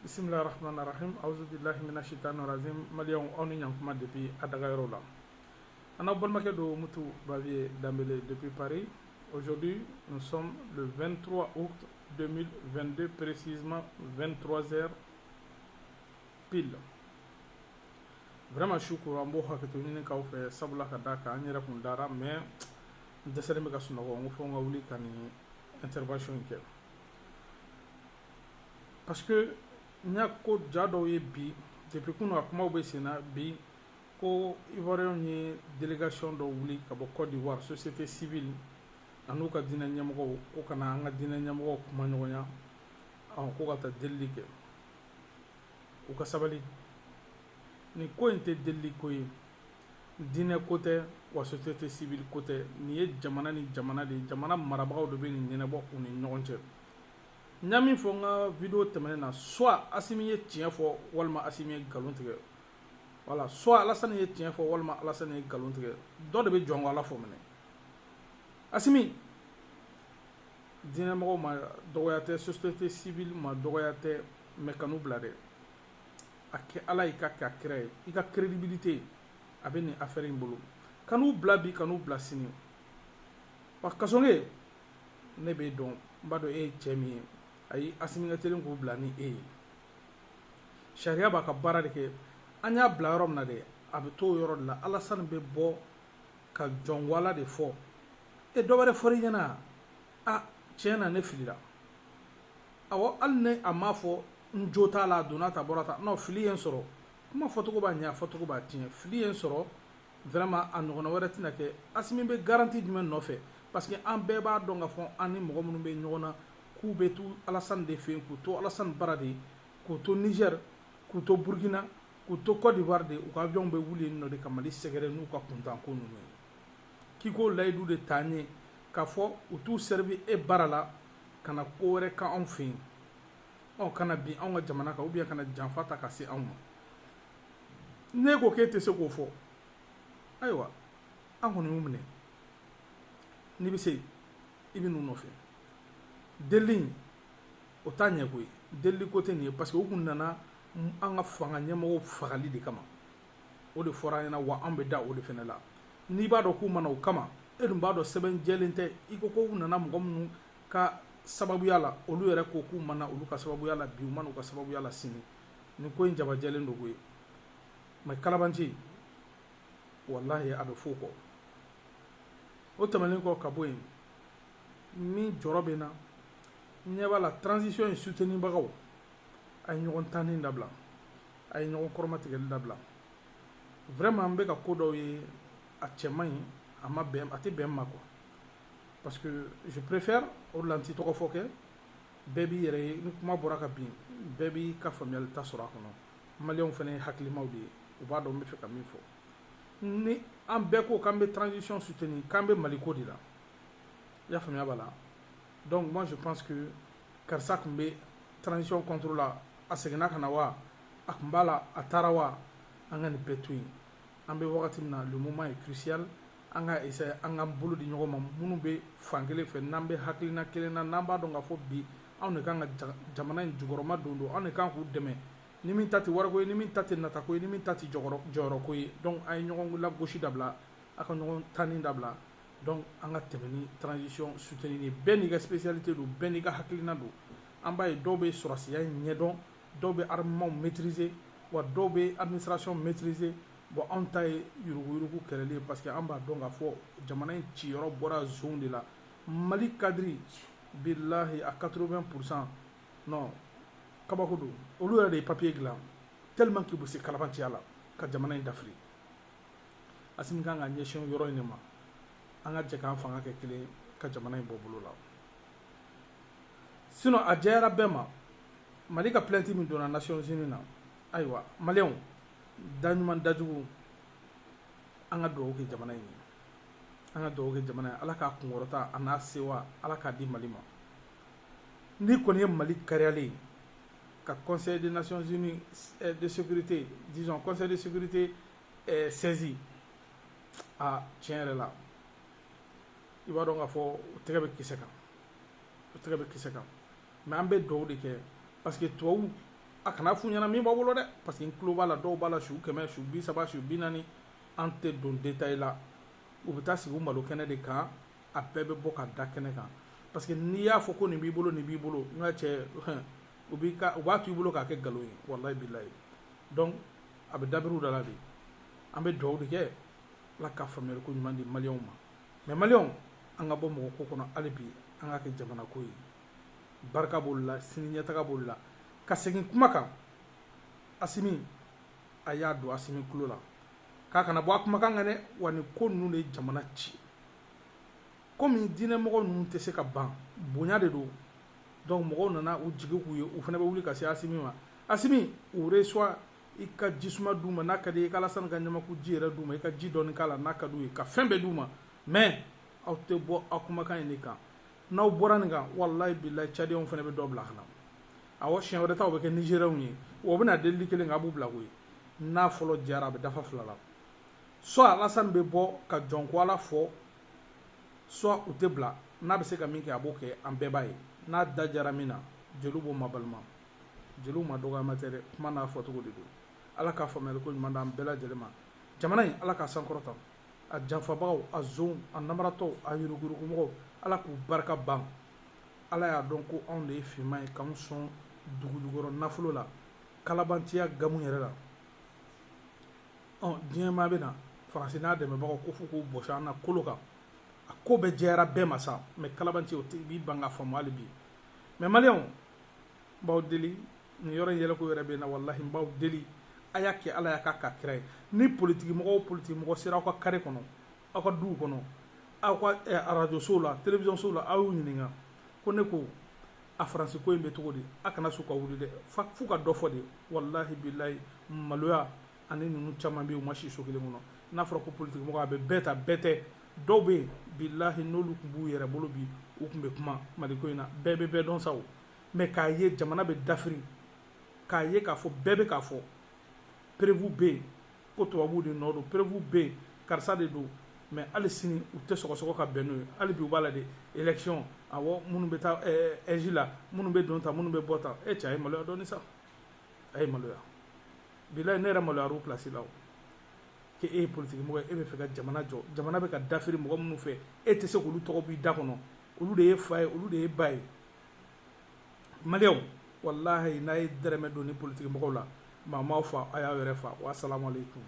Bismillah ar-Rahman ar-Rahim. Auzu billahi minash shaitanir rajim. Maliens on est en depuis Adagarola. On a bon maquet de Moutou Bavier Dambélé depuis Paris. Aujourd'hui, nous sommes le 23 août 2022, précisément 23h pile. Vraiment, je suis content de vous faire sabula kadaka an yɛrɛ kun dara mais n dɛsɛlen bɛ ka sunɔgɔ n ko fo n ka wuli ka nin intervention kɛ parce que n y'a ko ja dɔw ye bi depuis kunu a kumaw bɛ sen na bi ko ivoiriyɛnw ye délégation dɔ wuli ka bɔ Côte d'Ivoire société civile an'u ka diinɛ ɲɛmɔgɔw ko kana an ka diinɛ ɲɛmɔgɔw kuma ɲɔgɔnya ko ka taa delili kɛ u ka sabali ni ko in tɛ delili ko ye diinɛ ko tɛ wa société civile ko tɛ nin ye jamana ni jamana de ye jamana marabagaw de bɛ nin ɲɛnabɔ u ni ɲɔgɔn cɛ n y'a min fɔ n ka video tɛmɛnen na soit Asimi ye tiɲɛ fɔ walima Asimi ye nkalon tigɛ voilà soit Alasani ye tiɲɛ fɔ walima Alasani ye nkalon tigɛ dɔ de bɛ jɔn ko Ala fɔ minɛ Asimi diinɛmɔgɔw ma dɔgɔya tɛ société civile ma dɔgɔya tɛ mais kanu bila dɛ a kɛ Ala y'i ka kɛ a kira ye i ka crédibilité a bɛ nin affaire in bolo kan'u bila bi kan'u bila sini wa kasɔnge ne b'e dɔn n b'a dɔn e ye cɛ min ye ayi Asimi ka teli k'u bila ni e ye sariya b'a ka baara de kɛ an y'a bila yɔrɔ min na dɛ a bɛ to o yɔrɔ de la Alasani bɛ bɔ ka jɔnwala de fɔ e dɔ wɛrɛ fɔr'i ɲɛna a tiɲɛ na ne filila awɔ hali ne a m'a fɔ n jo t'a la a donna ta bɔra ta non fili ye n sɔrɔ kuma fɔcogo b'a ɲɛ a fɔcogo b'a tiɲɛ fili ye n sɔrɔ vraiment a ɲɔgɔnna wɛrɛ tɛna kɛ Asimi bɛ garantie jumɛn nɔfɛ parce que an bɛɛ b'a dɔn ka fɔ an ni mɔgɔ minnu bɛ ɲɔgɔn na k'u bɛ to Alasani de fɛ yen k'u to Alasani bara de k'u to Niger k'u to Burkina k'u to Côte d'Ivoire de u ka avion bɛ wuli yen nɔ de ka Mali sɛgɛrɛ n'u ka kuntanko ninnu ye k'i k'o layidu de taa ɲɛ k'a fɔ u t'u servi e bara la ka na ko wɛrɛ kɛ anw fɛ yen kana bin anw ka jamana kan ou bien kana janfa ta ka se anw ma ne ko k'e tɛ se k'o fɔ ayiwa an kɔni y'u minɛ n'i bɛ se i bɛ n'u nɔfɛ delili in o t'a ɲɛ koyi delili ko tɛ nin ye parce que u kun nana an ka fanga ɲɛmɔgɔw fagali de kama o de fɔra an ɲɛna wa an bɛ da o de fɛnɛ la n'i b'a dɔn k'u mana o kama e dun b'a dɔn sɛbɛn jɛlen tɛ i ko k'u nana mɔgɔ minnu ka sababuya la olu yɛrɛ ko k'u mana olu ka sababuya la bi u mana u ka sababuya la sini nin ko in jabajɛlen don koyi mais kalabanci wallahi a bɛ f'o kɔ o tɛmɛnen kɔ ka bɔ yen min jɔrɔ bɛ n na n ɲɛ b'a la transition in soutenibagaw a ye ɲɔgɔn tanni dabila a ye ɲɔgɔn kɔrɔmatigɛli dabila vraiment n bɛ ka ko dɔw ye a cɛ man ɲi a ma bɛn a tɛ bɛn n ma quoi parce que je préfère o de la n tɛ tɔgɔ fɔ kɛ bɛɛ b'i yɛrɛ ye ni kuma bɔra ka bin bɛɛ b'i ka faamuyali ta sɔrɔ a kɔnɔ maliyɛnw fana ye hakilimaw de ye u b'a dɔn n bɛ fɛ ka min fɔ ni an bɛɛ ko k'an bɛ transition soutenir k'an bɛ Mali ko de la i y'a faamuya b'a la donc moi je pense que karisa tun bɛ transition contre la a seginna ka na wa a tun b'a la a taara wa an ka nin bɛɛ to yen an bɛ wagati min na le moment est crucial an ka essayer an k'an bolo di ɲɔgɔn ma minnu bɛ fan kelen fɛ n'an bɛ hakilina kelen na n'an b'a dɔn k'a fɔ bi anw de kan ka jamana in jukɔrɔma don anw de kan k'u dɛmɛ ni min ta tɛ wariko ye ni min ta tɛ natako ye ni min ta tɛ jɔyɔrɔko ye donc a ye ɲɔgɔn lagosi dabila a ka ɲɔgɔn tanni dabila donc an ka tɛmɛ ni transition soutenir ye bɛɛ n'i ka spécialité don bɛɛ n'i ka hakilina don an b'a ye dɔw bɛ sɔrɔsiya in ɲɛdɔn dɔw bɛ armement maîtriser wa dɔw bɛ administration maîtriser bon anw ta ye yuruguyurugu kɛlɛli ye parce que an b'a dɔn k'a fɔ jamana in ciyɔrɔ bɔra zone de la Mali cadre billahi à 80% non kabako don olu yɛrɛ de ye papier dilan tellement que u bɛ se kalabanciya la ka jamana in dafiri Asimi kan ka ɲɛsin yɔrɔ in de ma an ka jɛ k'an fanga kɛ kelen ka jamana in bɔ bolo la sinon a diyara bɛɛ ma Mali ka plainte min donna Nations Unies na ayiwa maliyɛnw daɲuman dajugu an ka dugawu kɛ jamana in ye an ka dugawu kɛ jamana ye Ala k'a kunkɔrɔta a n'a sewa Ala k'a di Mali ma ni kɔni ye Mali kariyalen ka Conseil des Nations Unies de sécurité disons Conseil de sécurité saisi a tiɲɛ yɛrɛ la i b'a dɔn k'a fɔ o tɛgɛ bɛ kisɛ kan mais an bɛ dugawu de kɛ parce que tubabu a kana f'u ɲɛna min b'a bolo dɛ parce que n tulo b'a la dɔw b'a la su 100 su 30 su 40 an tɛ don détail la u bɛ taa sigi u malo kɛnɛ de kan a bɛɛ bɛ bɔ ka da kɛnɛ kan parce que n'i y'a fɔ ko nin b'i bolo nin b'i bolo n ka cɛ u b'a to i bolo k'a kɛ nkalon ye wallahi billahi donc a bɛ dabiriw da la de an bɛ dugawu de kɛ ala ka faamuyali ko ɲuman di maliyɛnw ma mais maliyɛnw an ka bɔ mɔgɔ ko kɔnɔ hali bi an ka kɛ jamana ko ye barika b'olu la sini ɲɛtaga b'olu la ka segin kuma kan Asimi a y'a don Asimi tulo la k'a kana bɔ a kumakan kan dɛ wa nin ko ninnu de ye jamana ci komi diinɛmɔgɔ ninnu tɛ se ka ban bonya de don donc mɔgɔw nana u jigi k'u ye u fana bɛ wuli ka se Asimi ma Asimi u reçoit i ka jisuma d'u ma n'a ka di i ka Alasani ka ɲamaku ji yɛrɛ d'u ma i ka ji dɔɔni k'a la n'a ka d'u ye ka fɛn bɛɛ d'u ma mais aw tɛ bɔ aw kumakan in de kan n'aw bɔra nin kan wallahi billahi Tchadiyɛnw fana bɛ dɔ bila ka na awɔ siɲɛ wɛrɛ ta u bɛ kɛ Nigériens ye wa u bɛna delili kelen kɛ a b'u bila koyi n'a fɔlɔ jara a bɛ dafa 2 la soit Alasani bɛ bɔ ka jɔn ko Ala fɔ soit u tɛ bila n'a bɛ se ka min kɛ a b'o kɛ an bɛɛ b'a ye n'a da jara min na jeliw b'o mabalima jeliw ma dɔgɔyama tɛ dɛ kuma n'a fɔcogo de don ala ka faamuyali ko ɲuman d'an bɛɛ lajɛlen ma jamana in ala ka sankɔrɔta a janfabagaw a zon a namaratɔw a yuruguyurugumɔgɔw ala k'u barika ban ala y'a dɔn ko anw de ye finman ye k'anw sɔn dugujukɔrɔ nafolo la kalabantiya gamu yɛrɛ la diɲɛ maa bɛ na faransi n'a dɛmɛbagaw ko f'u k'u bɔsi an na kolo kan a ko bɛɛ jɛyara bɛɛ ma sa mais kalabantiya o b'i ban ka faamu hali bi mais maliyɛnw n b'aw deli nin yɔrɔ in yɛlɛko yɛrɛ bɛ na wallahi n b'aw deli a y'a kɛ ala y'a ka kira ye ni politiki mɔgɔ sera aw ka kare kɔnɔ aw ka duw kɔnɔ aw ka radio sow la télévision sow la aw y'u ɲininka ko ne ko a faransi ko in bɛ cogo di a kana su ka wuli dɛ f'u ka dɔ fɔ de wallahi billahi maloya ani ninnu caman bɛ yen u ma si so kelen kɔnɔ n'a fɔra ko politiki mɔgɔ a bɛ bɛɛ ta bɛɛ tɛ dɔw bɛ yen billahi n'olu tun b'u yɛrɛ bolo bi u tun bɛ kuma mali ko in na bɛɛ bɛ bɛɛ dɔn sa o mais k'a ye jamana bɛ dafiri k'a ye k'a fɔ bɛɛ bɛ k'a fɔ prévu bɛ yen ko tubabuw de nɔ don prévu bɛ yen karisa de don mais hali sini u tɛ sɔgɔsɔgɔ ka bɛn n'o ye hali bi u b'a la de élection awɔ minnu bɛ taa ɛji la minnu bɛ don ta minnu bɛ bɔ ta cɛ a ye maloya dɔɔni sa a ye maloya bilayi ne yɛrɛ maloyara o place la o k'e ye politiki mɔgɔ ye e bɛ fɛ ka jamana jɔ jamana bɛ ka dafiri mɔgɔ minnu fɛ e tɛ se k'olu tɔgɔ b'i da kɔnɔ olu de ye fa ye olu de ye ba ye maliyɛnw wallahi n'a ye dɛrɛmɛ don ni politiki mɔgɔw la maa m'aw fa a y'aw yɛrɛ fa wa salamu aleykum